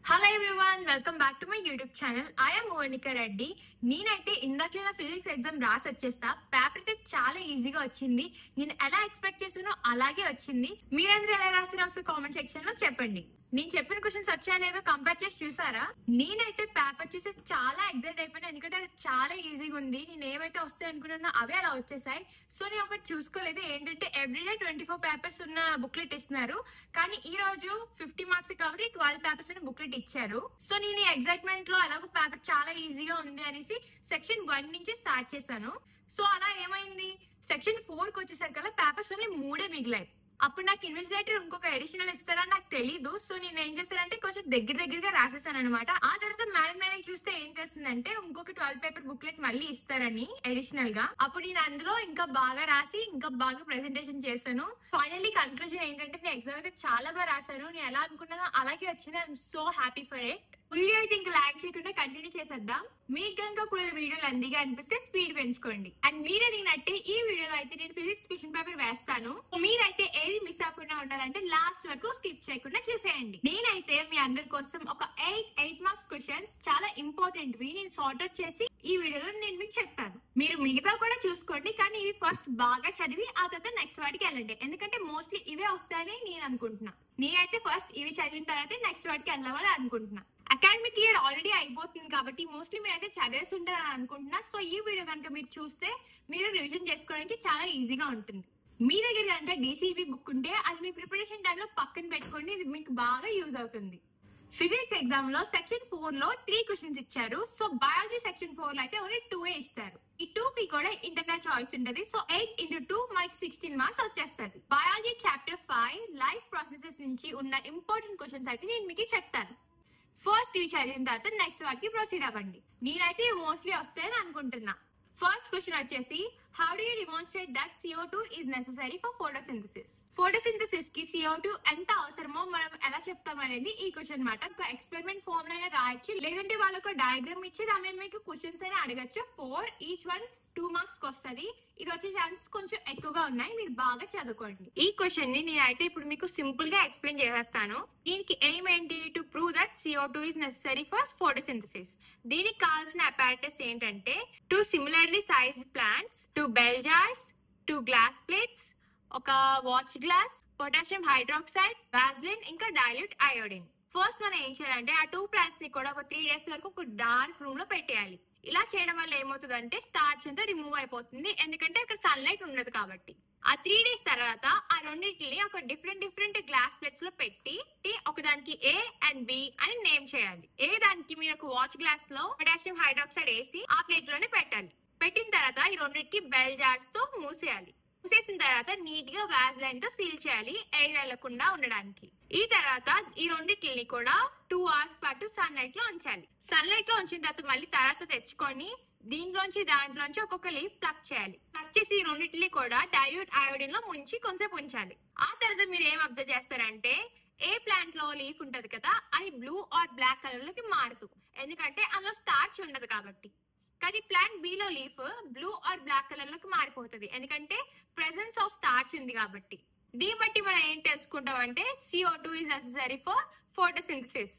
Hello everyone, welcome back to my YouTube channel. I'm Monika Reddy. నేనైతే ఇందాక నా ఫిజిక్స్ ఎగ్జామ్ రాసి వచ్చేస్తా. పేపర్ అయితే చాలా ఈజీగా వచ్చింది. నేను ఎలా ఎక్స్పెక్ట్ చేసానో అలాగే వచ్చింది. మీరందరూ ఎలా రాసినా ఒకసారి కామెంట్ సెక్షన్ లో చెప్పండి. నేను చెప్పిన క్వశ్చన్స్ వచ్చాయో లేదో కంపేర్ చేసి చూసారా? నేనైతే పేపర్ చూసి చాలా ఎగ్జైట్ అయిపోయినా, ఎందుకంటే అది చాలా ఈజీగా ఉంది. నేను ఏవైతే వస్తాయి అనుకున్నానో అవే అలా వచ్చేసాయి. సో నేను ఒకటి చూసుకోలేదు, ఏంటంటే ఎవ్రీడే 24 పేపర్స్ ఉన్న బుక్లెట్ ఇస్తున్నారు. కానీ ఈ రోజు 50 మార్క్స్ కాబట్టి 12 పేపర్స్ ఉన్న బుక్లెట్ ఇచ్చారు. సో నేను ఈ ఎగ్జైట్మెంట్ లో ఎలాగో పేపర్ చాలా ఈజీగా ఉంది అనేసి సెక్షన్ 1 నుంచి స్టార్ట్ చేశాను. సో అలా ఏమైంది, సెక్షన్ 4 కి వచ్చేసరికి పేపర్స్ ఓన్లీ 3 మిగిలాయి. అప్పుడు నాకు ఇన్విజిలేటర్ ఇంకొక ఎడిషనల్ ఇస్తారని నాకు తెలీదు. సో నేను ఏం చేశానంటే కొంచెం దగ్గరగా రాసేసాను అనమాట. ఆ తర్వాత మేడం చూస్తే ఏం చేస్తుందంటే ఇంకొక 12 పేపర్ బుక్లెట్ మళ్ళీ ఇస్తారని ఎడిషనల్ గా. అప్పుడు నేను అందులో ఇంకా బాగా రాసి ఇంకా బాగా ప్రెజెంటేషన్ చేశాను. ఫైనల్లీ కన్క్లూజన్ ఏంటంటే నేను ఎగ్జామ్ అయితే చాలా బాగా రాశాను. నేను ఎలా అనుకున్నానో అలాగే వచ్చింది. I'm so happy for it. Video అయితే ఇంకా లైక్ చేయకుండా కంటిన్యూ చేసేద్దాం. మీకు కనుక ఒకవేళ వీడియోలు అందిగా అనిపిస్తే స్పీడ్ పెంచుకోండి. అండ్ మీరు అడిగినట్టే ఈ వీడియోలో అయితే నేను ఫిజిక్స్ క్వశ్చన్ పేపర్ వేస్తాను. మీరైతే ఏది మిస్ అవ్వకుండా ఉండాలంటే లాస్ట్ వరకు స్కిప్ చేయకుండా చూసేయండి. నేనైతే మీ అందరి కోసం ఒక 8 మార్క్స్ క్వశ్చన్స్ చాలా ఇంపార్టెంట్ వి నేను సార్ట్ అవుట్ చేసి ఈ వీడియోలో నేను మీకు చెప్తాను. మీరు మిగతా కూడా చూసుకోండి, కానీ ఇవి ఫస్ట్ బాగా చదివి ఆ తర్వాత నెక్స్ట్ వాటికి వెళ్ళండి. ఎందుకంటే మోస్ట్లీ ఇవే వస్తాయని నేను అనుకుంటున్నా. నేనైతే ఫస్ట్ ఇవి చదివిన తర్వాత నెక్స్ట్ వాటికి వెళ్ళాలని అనుకుంటున్నా. అకాడమిక్ ఇయర్ ఆల్రెడీ అయిపోతుంది కాబట్టి మోస్ట్లీ మీరైతే చదివేసి ఉంటారని అనుకుంటున్నా. సో ఈ వీడియో కనుక మీరు చూస్తే మీరు రివిజన్ చేసుకోవడానికి చాలా ఈజీగా ఉంటుంది. మీ దగ్గర కనుక DCB బుక్ ఉంటే అది మీ ప్రిపరేషన్ టైంలో పక్కన పెట్టుకోండి, ఇది మీకు బాగా యూజ్ అవుతుంది. ఫిజిక్స్ ఎగ్జామ్ లో సెక్షన్ 4 లో 3 క్వశ్చన్స్ ఇచ్చారు. సో బయాలజీ సెక్షన్ 4 లో అయితే ఓన్లీ 2 ఇస్తారు. ఈ 2 కి కూడా ఇంటర్నల్ చాయిస్ ఉంటది. సో 8 into 2 మనకి 16 మార్క్స్ వచ్చేస్తుంది. బయాలజీ చాప్టర్ 5 లైఫ్ ప్రాసెసెస్ నుంచి ఉన్న ఇంపార్టెంట్ క్వశ్చన్స్ అయితే నేను మీకు చెప్తాను. ఫస్ట్ ఇవి చదివిన తర్వాత నెక్స్ట్ వాటికి ప్రొసీడ్ అవ్వండి. నేనైతే మోస్ట్లీ వస్తాయని అనుకుంటున్నా. ఫస్ట్ క్వశ్చన్ వచ్చేసి, how do you demonstrate that CO2 is necessary for photosynthesis? Photosynthesis కి CO2 ఎంత అవసరమో మనం ఎలా చెప్తాం అనేది ఈ క్వశ్చన్ మాట. ఒక ఎక్స్పెరిమెంట్ ఫామ్ లో అయినా రాయొచ్చు, లేదంటే వాళ్ళొక డయాగ్రామ్ ఇచ్చి దాని మీద మీకు క్వశ్చన్స్ అయినా అడగచ్చు. 4 ఈచ్ వన్ 2 మార్క్స్ కి వస్తుంది. ఇది వచ్చే ఛాన్సెస్ కొంచెం ఎక్కువగా ఉన్నాయి, మీరు బాగా చదువుకోండి. ఈ క్వశ్చన్ ని నేనైతే ఇప్పుడు మీకు సింపుల్ గా ఎక్స్ప్లెయిన్ చేసేస్తాను. దీనికి ఎయిమ్ ఏంటి, to prove that CO2 is necessary for photosynthesis. దీనికి కావాల్సిన అపారటస్ ఏంటంటే 2 similarly sized plants, 2 bell jars, 2 glass plates, ఒక watch glass, potassium hydroxide, vaseline, ఇంకా డైల్యూట్ అయోడిన్. ఫస్ట్ మనం ఏం చేయాలంటే ఆ 2 ప్లాంట్స్ ని కూడా ఒక 3 days వరకు ఒక డార్క్ రూమ్ లో పెట్టేయాలి. ఇలా చేయడం వల్ల ఏమవుతుందంటే స్టార్చ్ అంతా రిమూవ్ అయిపోతుంది, ఎందుకంటే అక్కడ సన్లైట్ ఉండదు కాబట్టి. ఆ 3 days తర్వాత ఆ రెండింటిని ఒక డిఫరెంట్ గ్లాస్ ప్లేట్స్ లో పెట్టి ఒకదానికి A and B అని నేమ్ చేయాలి. ఏ దానికి మీరు ఒక వాచ్ గ్లాస్ లో పొటాషియం హైడ్రాక్సైడ్ వేసి ఆ ప్లేట్ లోనే పెట్టాలి. పెట్టిన తర్వాత ఈ రెండింటికి బెల్ జార్స్ తో మూసేయాలి. మూసేసిన తర్వాత నీట్ గా వాజ్లైన్ తో సీల్ చేయాలి, ఎయిర్ వెళ్లకుండా ఉండడానికి. ఈ తర్వాత ఈ రెండింటిని కూడా 2 hours పాటు సన్లైట్ లో ఉంచాలి. సన్లైట్ లో ఉంచిన తర్వాత తెచ్చుకొని దాంట్లోంచి ఒక్కొక్క లీఫ్ ప్లక్ చేయాలి. ప్లక్ చేసి ఈ రెండింటిని కూడా డైల్యూట్ అయోడిన్ లో ముంచి కొంచెంసేపు ఉంచాలి. ఆ తర్వాత మీరు ఏం అబ్జర్వ్ చేస్తారంటే ఏ ప్లాంట్ లో లీఫ్ ఉంటది కదా, అది బ్లూ ఆర్ బ్లాక్ కలర్ లోకి మారుతూ, ఎందుకంటే అందులో స్టార్చ్ ఉండదు కాబట్టి. కానీ ప్లాంట్ B లో leaf blue or black colour లోకి మారిపోతుంది, ఎందుకంటే ప్రెసెన్స్ ఆఫ్ స్టార్చ్ ఉంది కాబట్టి. దీన్ని బట్టి మనం ఏం తెలుసుకుంటాం అంటే CO2 is necessary for photosynthesis.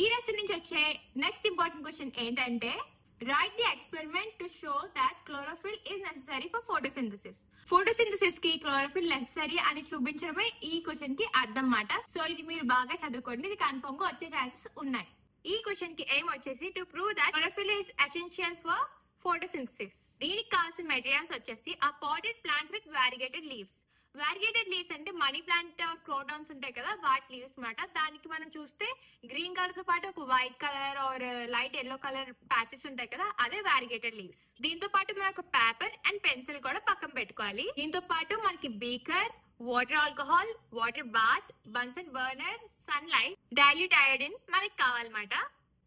ఈ లెసన్ నుంచి వచ్చే నెక్స్ట్ ఇంపార్టెంట్ క్వశ్చన్ ఏంటంటే, right the experiment to show that chlorophyll is necessary for photosynthesis. Photosynthesis కి క్లోరోఫిల్ నెసెసరీ అని చూపించడమే ఈ క్వశ్చన్ కి అర్థం మాట. సో ఇది మీరు బాగా చదువుకోండి, ఇది కన్ఫర్మ్ గా వచ్చే ఛాన్సెస్ ఉన్నాయి. ఈ క్వశ్చన్ కి ఏం వచ్చేసి to prove that chlorophyll is essential for photosynthesis. దీనికి కావాల్సిన మెటీరియల్స్ వచ్చేసి a potted plant with variegated leaves. Variegated leaves అంటే మనీ ప్లాంట్ క్రోటాన్స్ ఉంటాయి కదా, వాటి లీవ్స్ మాట. దానికి మనం చూస్తే గ్రీన్ కలర్ తో పాటు ఒక white colour or light yellow colour patches ఉంటాయి కదా, అదే వారిగేటెడ్ లీవ్స్. దీంతో పాటు మనం ఒక పేపర్ అండ్ పెన్సిల్ కూడా పక్కన పెట్టుకోవాలి. దీంతో పాటు మనకి beaker, water alcohol, water bath, Bunsen burner, sunlight, dilute iodine మనకి కావాలన్నమాట.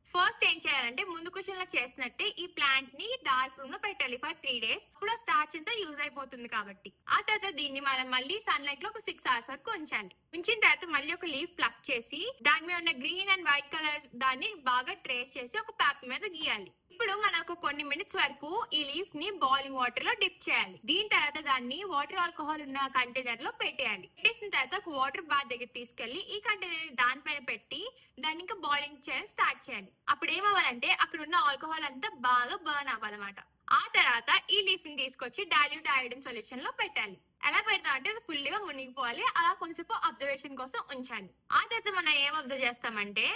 ఫస్ట్ ఏం చేయాలంటే ముందు క్వశ్చన్ లో చేసినట్టే ఈ ప్లాంట్ ని డార్క్ రూమ్ లో పెట్టాలి ఫర్ 3 days. అప్పుడు స్టార్చ్ అంతా యూజ్ అయిపోతుంది కాబట్టి. ఆ తర్వాత దీన్ని మనం మళ్ళీ సన్లైట్ లో ఒక 6 hours వరకు ఉంచాలి. ఉంచిన తర్వాత మళ్ళీ ఒక లీఫ్ ప్లక్ చేసి దాని మీద ఉన్న గ్రీన్ అండ్ వైట్ కలర్ దాన్ని బాగా ట్రేస్ చేసి ఒక పేపర్ మీద గీయాలి. ఇప్పుడు మనకు కొన్ని మినిట్స్ వరకు ఈ లీఫ్ ని బాయిలింగ్ వాటర్ లో డిప్ చేయాలి. దీని తర్వాత దాన్ని వాటర్ ఆల్కహాల్ ఉన్న కంటైనర్ లో పెట్టేయాలి. పెట్టేసిన తర్వాత ఒక వాటర్ బాత్ దగ్గర తీసుకెళ్లి ఈ కంటైనర్ దానిపైన పెట్టి దాన్ని ఇంకా బాయిలింగ్ చేయడం స్టార్ట్ చేయాలి. అప్పుడు ఏమవ్వాలంటే అక్కడ ఉన్న ఆల్కహాల్ అంతా బాగా బర్న్ అవ్వాలన్నమాట. ఆ తర్వాత ఈ లీఫ్ ని తీసుకొచ్చి డైల్యూట్ అయోడిన్ సొల్యూషన్ లో పెట్టాలి. ఎలా పెడతాం అంటే అది ఫుల్ గా మునిగిపోవాలి. అలా కొంచెం అబ్జర్వేషన్ కోసం ఉంచాలి. ఆ తర్వాత మనం ఏం అబ్జర్వ్ చేస్తామంటే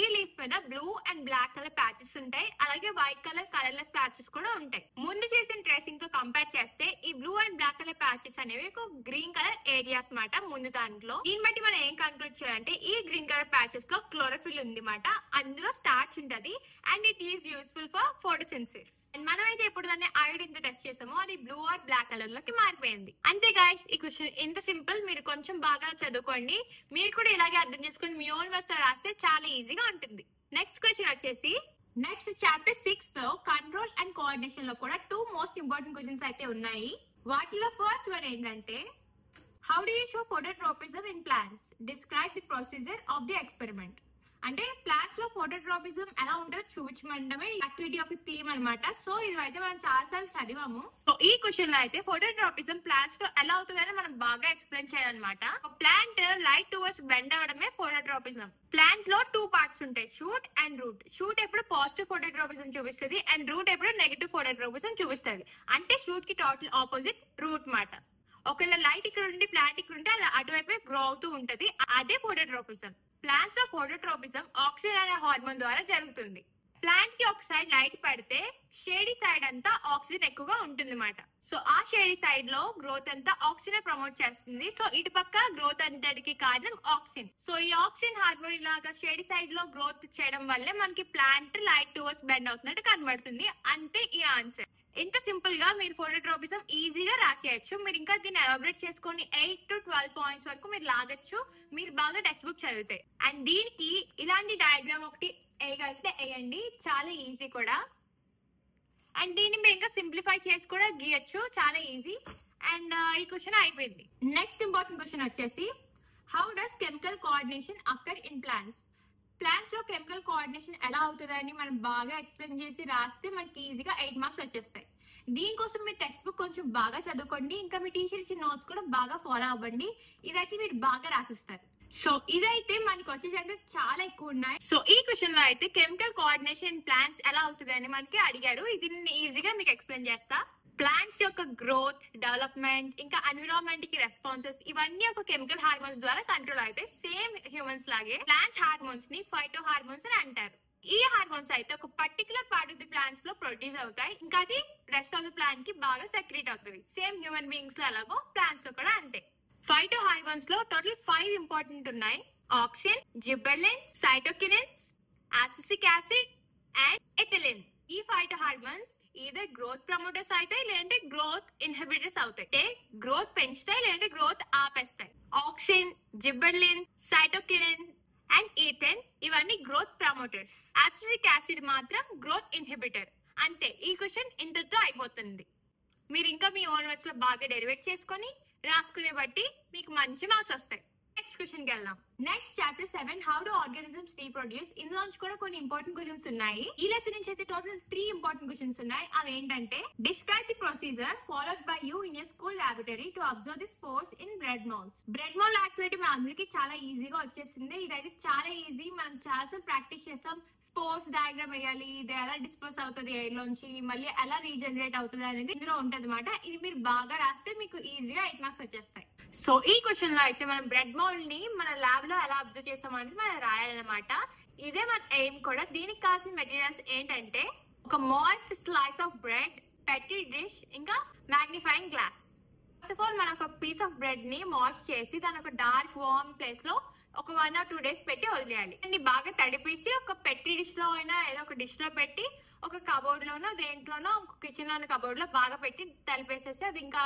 ఈ లీఫ్ మీద blue and black colour patches ఉంటాయి. అలాగే వైట్ కలర్ కలర్లెస్ ప్యాచెస్ కూడా ఉంటాయి. ముందు చేసిన ట్రేసింగ్ తో కంపేర్ చేస్తే ఈ blue and black colour patches అనేవి ఒక గ్రీన్ కలర్ ఏరియాస్ మాట ముందు దాంట్లో. దీన్ని బట్టి మనం ఏం కన్క్లూడ్ చేయాలంటే ఈ గ్రీన్ కలర్ ప్యాచెస్ లో క్లోరోఫిల్ ఉంది మాట. అందులో స్టార్చ్ ఉంటది and it is useful for photosynthesis. And మనం అయితే ఎప్పుడు దాన్ని అయోడిన్ తో టెస్ట్ చేసామో అది బ్లూ ఆర్ బ్లాక్ కలర్ లోకి మారిపోయింది. అంతే గాయస్, ఈ క్వశ్చన్ ఇంత సింపుల్. మీరు కొంచెం బాగా చదువుకోండి. మీరు కూడా ఇలాగే అర్థం చేసుకొని మీ ఓన్ వర్డ్స్ లో రాస్తే చాలా ఈజీగా ఉంటుంది. నెక్స్ట్ క్వశ్చన్ వచ్చేసి నెక్స్ట్ చాప్టర్ 6 లో కంట్రోల్ అండ్ కోఆర్డినేషన్ లో కూడా 2 మోస్ట్ ఇంపార్టెంట్ క్వశ్చన్స్ అయితే ఉన్నాయి. వాటిలో ఫస్ట్ వన్ ఏంటంటే how do you show phototropism in plants, describe the procedure of the experiment. అంటే ప్లాంట్స్ లో ఫోటోట్రోపిజం ఎలా ఉంటుందో చూపించమంటమే యాక్టివిటీ యొక్క థీమ్ అనమాట. సో ఇది అయితే మనం చాలా సార్లు చదివాము. సో ఈ క్వశ్చన్ లో అయితే ఫోటోట్రోపిజం ప్లాంట్స్ లో ఎలా అవుతుందని మనం బాగా ఎక్స్ప్లెయిన్ చేయాలన్నమాట. ప్లాంట్ లైట్ టువర్డ్స్ బెండ్ అవడమే ఫోటోట్రోపిజం. ప్లాంట్ లో 2 పార్ట్స్ ఉంటాయి, షూట్ అండ్ రూట్. షూట్ ఎప్పుడు పాజిటివ్ ఫోటోట్రోపిజం చూపిస్తుంది అండ్ రూట్ ఎప్పుడు నెగటివ్ ఫోటోట్రోపిజం చూపిస్తుంది. అంటే షూట్ కి టోటల్ ఆపోజిట్ రూట్ మాట. ఒకవేళ లైట్ ఇక్కడ ఉండి ప్లాంట్ ఇక్కడ ఉంటే అది అటువైపే గ్రో అవుతూ ఉంటది. అదే ఫోటోట్రోపిజం. ప్లాంట్స్ లో ఫోటోట్రోపిజం ఆక్సిజన్ అనే హార్మోన్ ద్వారా జరుగుతుంది. ప్లాంట్ కి ఒక సైడ్ లైట్ పడితే షేడీ సైడ్ అంతా ఆక్సిజన్ ఎక్కువగా ఉంటుంది అన్నమాట. సో ఆ షేడీ సైడ్ లో గ్రోత్ అంతా ఆక్సిజన్ ప్రమోట్ చేస్తుంది. సో ఇటు పక్క గ్రోత్ అంతటికి కారణం ఆక్సిజన్. సో ఈ ఆక్సిజన్ హార్మోన్ ఇలాగా షేడీ సైడ్ లో గ్రోత్ చేయడం వల్లే మనకి ప్లాంట్ లైట్ టువర్డ్స్ బెండ్ అవుతున్నట్టు కనబడుతుంది. అంతే ఈ ఆన్సర్. ఇంత సింపుల్ గా మీరు ఫోటోట్రోపిజం ఈజీగా రాసేయచ్చు. మీరు ఇంకా దీన్ని ఎలాబరేట్ చేసుకొని 8 to 12 పాయింట్స్ వరకు మీరు లాగచ్చు, మీరు బాగా టెక్స్ట్ బుక్ చదివితే. అండ్ దీనికి ఇలాంటి డయాగ్రామ్ ఒకటి వేయగలిగితే వేయండి, చాలా ఈజీ కూడా. అండ్ దీన్ని మీరు ఇంకా సింప్లిఫై చేసి కూడా గీయచ్చు, చాలా ఈజీ. అండ్ ఈ క్వశ్చన్ అయిపోయింది. నెక్స్ట్ ఇంపార్టెంట్ క్వశ్చన్ వచ్చేసి how does chemical coordination అక్కర్ in plants. Plants లో కెమికల్ కోఆర్డినేషన్ ఎలా అవుతుందని మనం బాగా ఎక్స్ప్లెయిన్ చేసి రాస్తే మనకి ఈజీగా 8 మార్క్స్ వచ్చేస్తాయి. దీనికోసం మీరు టెక్స్ట్ బుక్ కొంచెం బాగా చదువుకోండి, ఇంకా మీ టీచర్ ఇచ్చిన నోట్స్ కూడా బాగా ఫాలో అవ్వండి. ఇదైతే మీరు బాగా రాసిస్తారు. సో ఇదైతే మనకి వచ్చేసి చాలా ఎక్కువ ఉన్నాయి. సో ఈ క్వశ్చన్ లో అయితే కెమికల్ కోఆర్డినేషన్ ప్లాంట్స్ ఎలా అవుతుంది అని మనకి అడిగారు. ఇది ఈజీగా మీకు ఎక్స్ప్లెయిన్ చేస్తా. ప్లాంట్స్ యొక్క గ్రోత్, డెవలప్మెంట్, ఇంకా ఎన్విరాన్మెంట్ కి రెస్పాన్సెస్ ఇవన్నీ ఒక కెమికల్ హార్మోన్స్ ద్వారా కంట్రోల్ అవుతాయి. సేమ్ హ్యూమన్స్ లాగే ప్లాంట్స్ హార్మోన్స్ ని ఫైటో హార్మోన్స్ అని అంటారు. ఈ హార్మోన్స్ అయితే ఒక particular part of the plants లో ప్రొడ్యూస్ అవుతాయి, ఇంకా అది రెస్ట్ ఆఫ్ ది ప్లాంట్ కి బాగా సెక్రీట్ అవుతుంది. సేమ్ హ్యూమన్ బీయింగ్స్ లో ఎలాగో ప్లాంట్స్ లో కూడా అంతే. ఫైటో హార్మోన్స్ లో టోటల్ 5 ఇంపార్టెంట్ ఉన్నాయి. Auxin, gibberellins, cytokinins, abscisic acid and ethylene. ఈ phyto hormones either growth promoters అవుతాయి, లేదంటే గ్రోత్ ఇన్హిబిటర్స్ అవుతాయి. అంటే గ్రోత్ పెంచుతాయి లేదంటే గ్రోత్ ఆపేస్తాయి. Auxin, gibberellin, cytokinin and ethene ఇవన్నీ గ్రోత్ ప్రమోటర్స్. అబ్సిసిక్ యాసిడ్ మాత్రం గ్రోత్ ఇన్హిబిటర్. అంతే, ఈ క్వశ్చన్ ఇంతతో అయిపోతుంది. మీరు ఇంకా మీ ఓన్ వర్డ్స్ లో బాగా డెరివేట్ చేసుకొని రాసుకునే బట్టి మీకు మంచి మార్క్స్ వస్తాయి. నెక్స్ట్ క్వశ్చన్ కి వెళ్దాం. Next chapter 7 how do organisms reproduce. ఇందులోంచి కూడా కొన్ని ఇంపార్టెంట్ క్వశ్చన్స్ ఉన్నాయి. ఈ లెసన్ నుంచి అయితే టోటల్ 3 ఇంపార్టెంట్ క్వశ్చన్స్ ఉన్నాయి. అవి ఏంటంటే describe the procedure followed by you in your school laboratory to observe the spores in bread moulds. Bread mould activity మన అందరికి చాలా ఈజీగా వచ్చేసింది. ఇదైతే చాలా ఈజీ, మనం చాలా ప్రాక్టీస్ చేస్తాం. స్పోర్స్ డయాగ్రామ్ వేయాలి, ఇది ఎలా డిస్పోజ్ అవుతుంది ఎయిర్ లోంచి, మళ్ళీ ఎలా రీజనరేట్ అవుతుంది అనేది ఇందులో ఉంటది అనమాట. ఇది మీరు బాగా రాస్తే మీకు ఈజీగా 8 మార్క్స్ వచ్చేస్తాయి. సో ఈ క్వశ్చన్ లో అయితే మనం బ్రెడ్ మౌల్డ్ ని మన ల్యాబ్ లో ఎలా అబ్జర్వ్ చేస్తాం అనేది మనం రాయాలన్నమాట. ఇదే మన ఎయిమ్ కూడా. దీనికి కావాల్సిన మెటీరియల్స్ ఏంటంటే ఒక moist slice of bread, petri dish, ఇంకా magnifying glass. First of all మనం ఒక పీస్ ఆఫ్ బ్రెడ్ ని మాయిస్ట్ చేసి దాని ఒక డార్క్ వార్మ్ ప్లేస్ లో ఒక 1 or 2 days పెట్టి వదిలేయాలి. దాన్ని బాగా తడిపేసి ఒక పెట్రీ డిష్ లో అయినా ఏదో ఒక డిష్ లో పెట్టి ఒక కబోర్డ్ లోనో దేంట్లోనో కిచెన్ లోని కబోర్డ్ లో బాగా పెట్టి తలిపేసేసి అది ఇంకా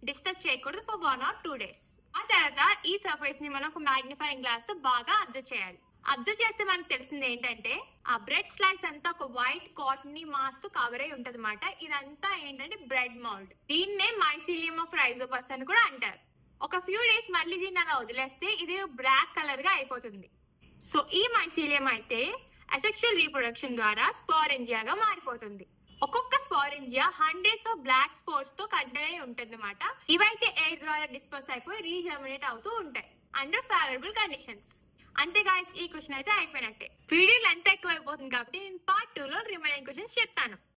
డిస్టర్బ్ చేయకూడదు ఫర్ 1 or 2 days. ఆ తర్వాత ఈ సర్ఫేస్ ని మనం ఒక మ్యాగ్నిఫైయింగ్ గ్లాస్ తో బాగా అబ్జర్వ్ చేయాలి. అబ్జర్వ్ చేస్తే మనకు తెలిసింది ఏంటంటే ఆ బ్రెడ్ స్లైస్ అంతా ఒక వైట్ కాటన్ మాస్ తో కవర్ అయి ఉంటది అనమాట. ఇదంతా ఏంటంటే బ్రెడ్ మౌల్డ్. దీన్నే మైసీలియం ఆఫ్ రైజోపస్ అని కూడా అంటారు. ఒక ఫ్యూ డేస్ మళ్ళీ దీన్ని అలా వదిలేస్తే ఇది బ్లాక్ కలర్ గా అయిపోతుంది. సో ఈ మైసీలియం అయితే అసెక్షువల్ రీప్రొడక్షన్ ద్వారా స్పోరెంజియాగా మారిపోతుంది. ఒక్కొక్క స్పోరెంజియా హండ్రెడ్స్ ఆఫ్ బ్లాక్ స్పోర్స్ తో కంటైన్ అయి ఉంటుంది అనమాట. ఇవైతే ఎయిర్ ద్వారా డిస్పర్స్ అయిపోయి రీజర్మినేట్ అవుతూ ఉంటాయి అండర్ ఫేవరబుల్ కండిషన్స్. అంతే గాయస్, ఈ క్వశ్చన్ అయితే అయిపోయినట్టే. వీడియో లెంత్ ఎక్కువ అయిపోతుంది కాబట్టి నేను పార్ట్ 2 లో రిమైనింగ్ క్వశ్చన్స్ చెప్తాను.